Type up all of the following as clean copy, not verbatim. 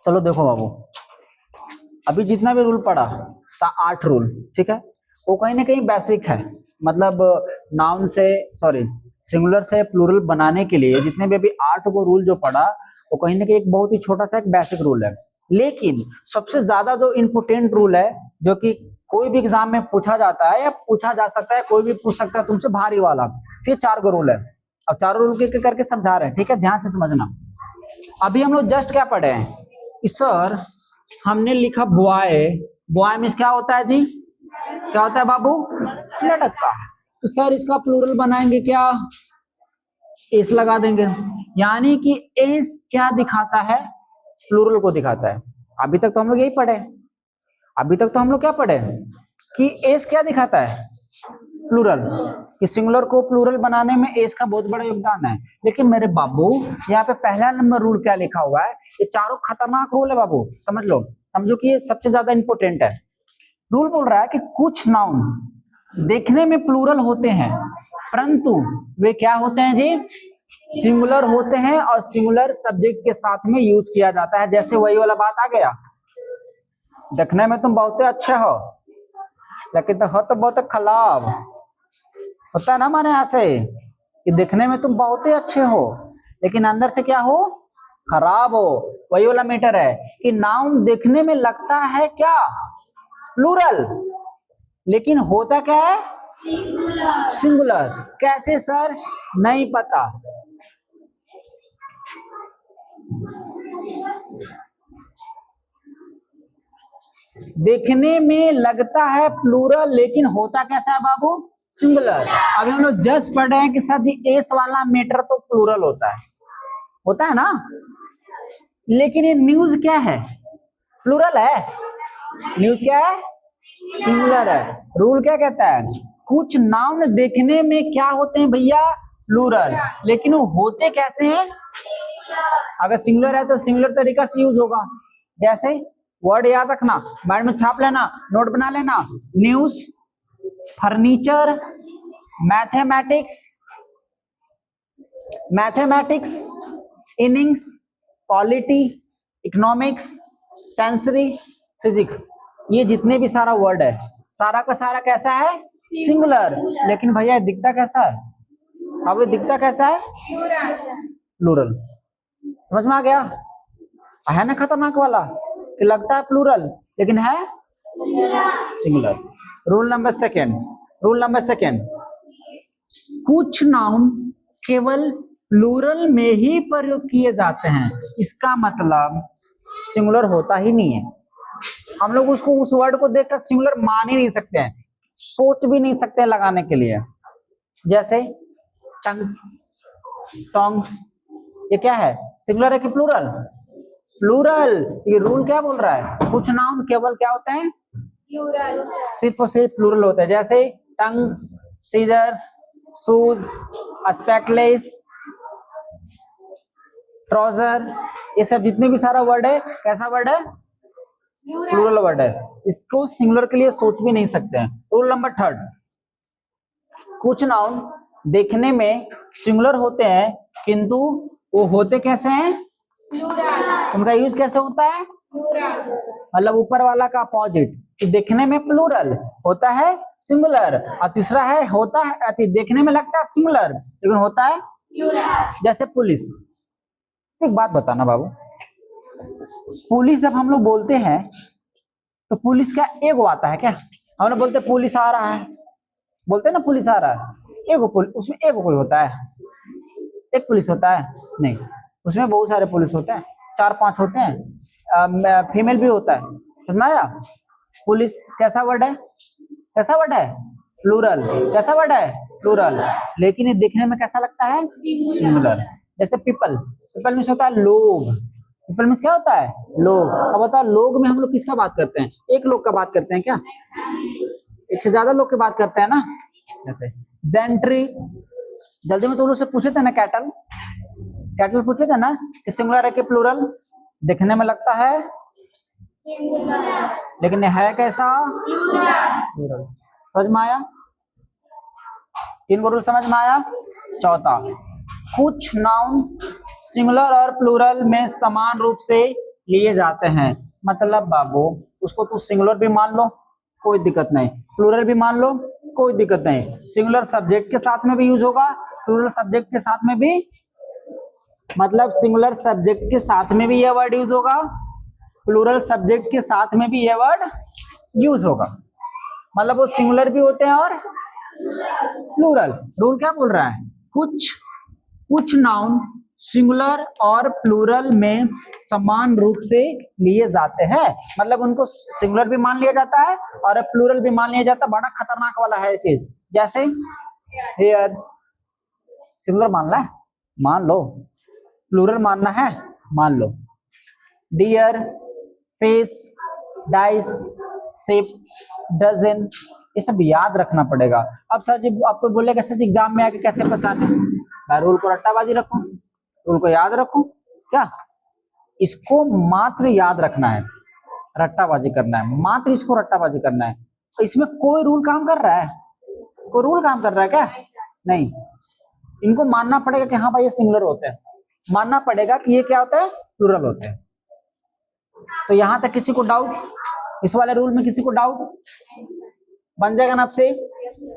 चलो देखो बाबू, अभी जितना भी रूल पढ़ा 8 रूल, ठीक है, वो कहीं ना कहीं बेसिक है। मतलब नाउन से सॉरी सिंगुलर से प्लूरल बनाने के लिए जितने भी अभी 8 को रूल जो पढ़ा, वो कहीं ना कहीं एक बहुत ही छोटा सा एक बेसिक रूल है। लेकिन सबसे ज्यादा जो इम्पोर्टेंट रूल है, जो कि कोई भी एग्जाम में पूछा जाता है या पूछा जा सकता है, कोई भी पूछ सकता है तुमसे, भारी वाला, तो ये 4 रूल है। अब चारों रूल के करके समझा रहे हैं, ठीक है, ध्यान से समझना। अभी हम लोग जस्ट क्या पढ़े हैं कि सर हमने लिखा बॉय, बॉय मीन्स क्या होता है जी, क्या होता है बाबू, लड़का। तो सर इसका प्लूरल बनाएंगे क्या, एस लगा देंगे, यानी कि एस क्या दिखाता है, प्लूरल को दिखाता है। अभी तक तो हम लोग यही पढ़े, अभी तक तो हम लोग क्या पढ़े कि एस क्या दिखाता है, प्लूरल, कि सिंगुलर को प्लूरल बनाने में एस का बहुत बड़ा योगदान है। लेकिन मेरे बाबू यहाँ पे पहला नंबर रूल क्या लिखा हुआ है, ये चारों खतरनाक रूल है बाबू, समझ लो, समझो कि ये सबसे ज्यादा इंपॉर्टेंट है। रूल बोल रहा है कि कुछ नाउन देखने में प्लूरल होते हैं, परंतु वे क्या होते हैं जी, सिंगुलर होते हैं, और सिंगुलर सब्जेक्ट के साथ में यूज किया जाता है। जैसे वही वाला बात आ गया, देखने में तुम बहुत अच्छे हो, लेकिन तो हो तो बहुत खराब, होता है ना माने ऐसे कि देखने में तुम बहुत ही अच्छे हो लेकिन अंदर से क्या हो, खराब हो। वही वाला मैटर है कि नाउन देखने में लगता है क्या, प्लूरल, लेकिन होता क्या है, सिंगुलर। कैसे सर, नहीं पता। देखने में लगता है प्लूरल, लेकिन होता कैसा है बाबू, सिंगुलर। अभी हम लोग जस्ट पढ़ रहे हैं कि सर जी एस वाला मीटर तो प्लूरल होता है ना, लेकिन ये न्यूज क्या है, प्लूरल है, न्यूज क्या है, सिंगुलर है। रूल क्या कहता है, कुछ नाउन देखने में क्या होते हैं भैया, प्लूरल, लेकिन वो होते कैसे हैं, अगर सिंगुलर है तो सिंगुलर तरीका से यूज होगा। जैसे वर्ड याद रखना, माइंड में छाप लेना, नोट बना लेना, news, furniture, mathematics, innings, polity, economics, sensory, physics, ये जितने भी सारा वर्ड है, सारा का सारा कैसा है, सिंगुलर, लेकिन भैया दिखता कैसा है, अब ये दिखता कैसा है, प्लूरल। समझ में आ गया, है ना खतरनाक वाला, कि लगता है प्लूरल लेकिन है सिंगुलर। रूल नंबर सेकेंड, कुछ नाउन केवल प्लूरल में ही प्रयोग किए जाते हैं, इसका मतलब सिंगुलर होता ही नहीं है। हम लोग उसको, उस वर्ड को देखकर सिंगुलर मान ही नहीं सकते हैं, सोच भी नहीं सकते हैं लगाने के लिए। जैसे टंग, टोंग्स, ये क्या है, सिंगुलर है कि प्लूरल, प्लूरल। ये रूल क्या बोल रहा है, कुछ नाउन केवल क्या होते हैं, प्लूरल, सिर्फ और सिर्फ प्लूरल होते हैं। जैसे टंग्स, सीजर्स, शूज, स्पेक्टलेस, ट्राउजर, ये सब जितने भी सारा वर्ड है, कैसा वर्ड है, प्लूरल वर्ड है, इसको सिंगुलर के लिए सोच भी नहीं सकते हैं। रूल नंबर 3, कुछ नाउन देखने में सिंगुलर होते हैं किंतु वो होते कैसे हैं, उनका यूज कैसे होता है, मतलब ऊपर वाला का अपोजिट, कि देखने में प्लूरल होता है सिंगुलर, और तीसरा है होता है देखने में लगता है सिंगुलर लेकिन होता है प्लूरल। जैसे पुलिस, एक बात बताना बाबू, पुलिस जब हम लोग बोलते हैं तो पुलिस क्या एगो आता है क्या, हम लोग बोलते पुलिस आ रहा है, बोलते हैं ना पुलिस आ रहा है, एगो पुलिस, उसमें एगो कोई होता है, एक पुलिस होता है नहीं, उसमें बहुत सारे पुलिस होते हैं, 4-5 होते हैं, फीमेल भी होता है, समझ में आया। पुलिस कैसा वर्ड है, प्लूरल, कैसा वर्ड है, प्लूरल, लेकिन ये देखने में कैसा लगता है, सिंगुलर। जैसे पीपल मीन्स होता है लोग, पीपल मीन्स क्या होता है, लोग। अब बताओ लोग में हम लोग किसका बात करते हैं, एक लोग का बात करते हैं क्या, एक से ज्यादा लोग की बात करते हैं ना। जैसे जेंट्री, जल्दी में तो लोग से पूछे थे ना, कैटल पूछे थे ना कि सिंगुलर है कि प्लूरल, देखने में लगता है सिंगुलर लेकिन है कैसा, प्लूरल। समझ में आया, 3 रूल समझ में आया। चौथा, कुछ नाउन सिंगुलर और प्लूरल में समान रूप से लिए जाते हैं। मतलब बाबू उसको तू सिंगुलर भी मान लो, कोई दिक्कत नहीं, प्लूरल भी मान लो, कोई दिक्कत नहीं। सिंगुलर सब्जेक्ट के साथ में भी यूज होगा, प्लूरल सब्जेक्ट के साथ में भी, मतलब सिंगुलर सब्जेक्ट के साथ में भी यह वर्ड यूज होगा, प्लूरल सब्जेक्ट के साथ में भी यह वर्ड यूज होगा। मतलब वो सिंगुलर भी होते हैं और प्लूरल। रूल क्या बोल रहा है? कुछ नाउन सिंगुलर और प्लूरल में समान रूप से लिए जाते हैं। मतलब उनको सिंगुलर भी मान लिया जाता है और प्लूरल भी मान लिया जाता है। बड़ा खतरनाक वाला है ये चीज। जैसे हेयर सिंगुलर मानना है, मान लो, प्लूरल मानना है, मान लो। Deer, face, dice, shape, dozen, ये सब याद रखना पड़ेगा। अब सर जी आपको बोले कैसे एग्जाम में आके कैसे पहचाने? मैं रूल को रट्टाबाजी रखूं, रूल को याद रखूं क्या? इसको मात्र याद रखना है, रट्टाबाजी करना है, मात्र इसको रट्टाबाजी करना है। तो इसमें कोई रूल काम कर रहा है? कोई रूल काम कर रहा है क्या? नहीं। इनको मानना पड़ेगा कि हाँ भाई ये सिंगुलर होते हैं, मानना पड़ेगा कि ये क्या होता है, प्लूरल होते हैं। तो यहां तक किसी को डाउट? इस वाले रूल में किसी को डाउट? बन जाएगा ना आपसे?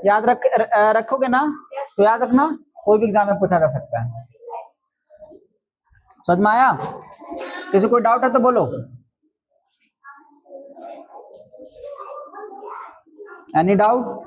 याद रखोगे ना? तो याद रखना, कोई भी एग्जाम में पूछा जा सकता है। समझ में आया? किसी कोई डाउट है तो बोलो। Any doubt?